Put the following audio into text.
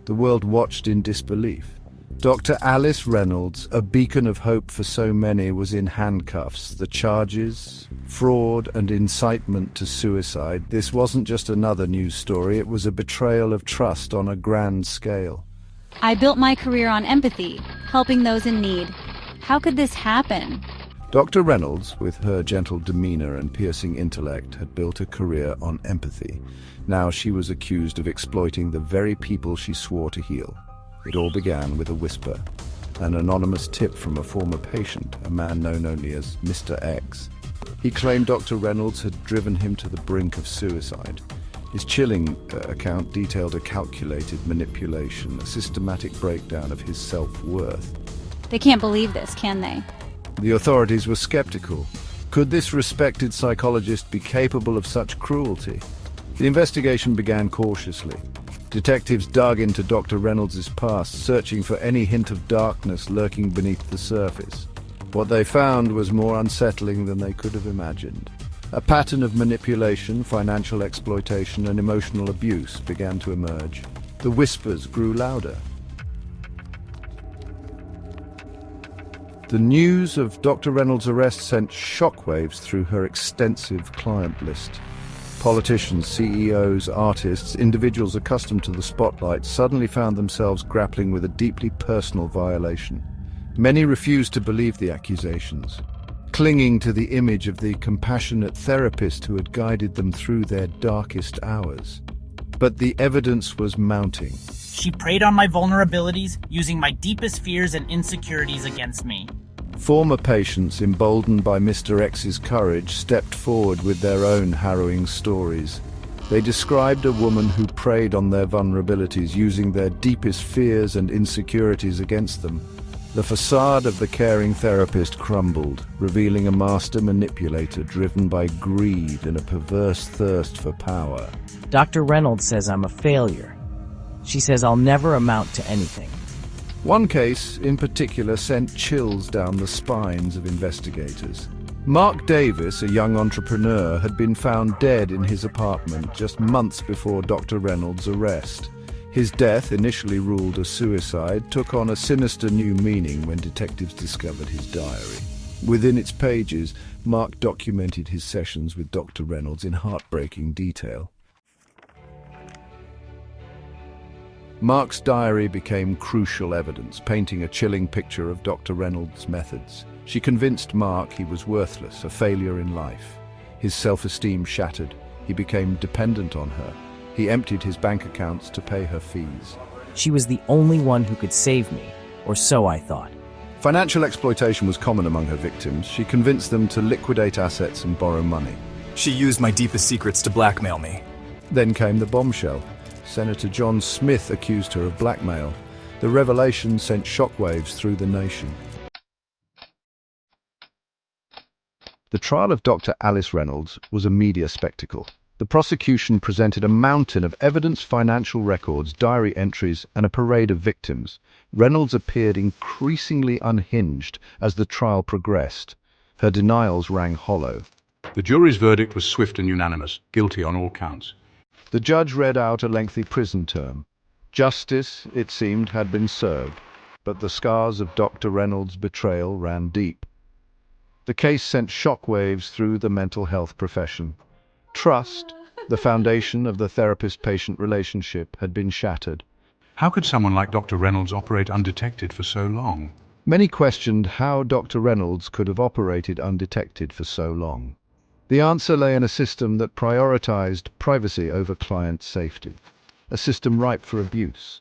The world watched in disbelief. Dr. Alice Reynolds, a beacon of hope for so many, was in handcuffs. The charges, fraud and incitement to suicide. This wasn't just another news story, it was a betrayal of trust on a grand scale. I built my career on empathy, helping those in need. How could this happen? Dr. Reynolds, with her gentle demeanor and piercing intellect, had built a career on empathy. Now she was accused of exploiting the very people she swore to heal. It all began with a whisper, an anonymous tip from a former patient, a man known only as Mr. X. He claimed Dr. Reynolds had driven him to the brink of suicide. His chilling account detailed a calculated manipulation, a systematic breakdown of his self-worth. They can't believe this, can they? The authorities were skeptical. Could this respected psychologist be capable of such cruelty? The investigation began cautiously. Detectives dug into Dr. Reynolds' past, searching for any hint of darkness lurking beneath the surface. What they found was more unsettling than they could have imagined. A pattern of manipulation, financial exploitation, and emotional abuse began to emerge. The whispers grew louder. The news of Dr. Reynolds' arrest sent shockwaves through her extensive client list. Politicians, CEOs, artists, individuals accustomed to the spotlight suddenly found themselves grappling with a deeply personal violation. Many refused to believe the accusations, clinging to the image of the compassionate therapist who had guided them through their darkest hours. But the evidence was mounting. She preyed on my vulnerabilities, using my deepest fears and insecurities against me. Former patients, emboldened by Mr. X's courage, stepped forward with their own harrowing stories. They described a woman who preyed on their vulnerabilities, using their deepest fears and insecurities against them. The facade of the caring therapist crumbled, revealing a master manipulator driven by greed and a perverse thirst for power. Dr. Reynolds says I'm a failure. She says I'll never amount to anything. One case, in particular, sent chills down the spines of investigators. Mark Davis, a young entrepreneur, had been found dead in his apartment just months before Dr. Reynolds' arrest. His death, initially ruled a suicide, took on a sinister new meaning when detectives discovered his diary. Within its pages, Mark documented his sessions with Dr. Reynolds in heartbreaking detail. Mark's diary became crucial evidence, painting a chilling picture of Dr. Reynolds' methods. She convinced Mark he was worthless, a failure in life. His self-esteem shattered. He became dependent on her. He emptied his bank accounts to pay her fees. She was the only one who could save me, or so I thought. Financial exploitation was common among her victims. She convinced them to liquidate assets and borrow money. She used my deepest secrets to blackmail me. Then came the bombshell. Senator John Smith accused her of blackmail. The revelation sent shockwaves through the nation. The trial of Dr. Alice Reynolds was a media spectacle. The prosecution presented a mountain of evidence, financial records, diary entries, and a parade of victims. Reynolds appeared increasingly unhinged as the trial progressed. Her denials rang hollow. The jury's verdict was swift and unanimous, guilty on all counts. The judge read out a lengthy prison term. Justice, it seemed, had been served, but the scars of Dr. Reynolds' betrayal ran deep. The case sent shockwaves through the mental health profession. Trust, the foundation of the therapist-patient relationship, had been shattered. How could someone like Dr. Reynolds operate undetected for so long? Many questioned how Dr. Reynolds could have operated undetected for so long. The answer lay in a system that prioritized privacy over client safety, a system ripe for abuse.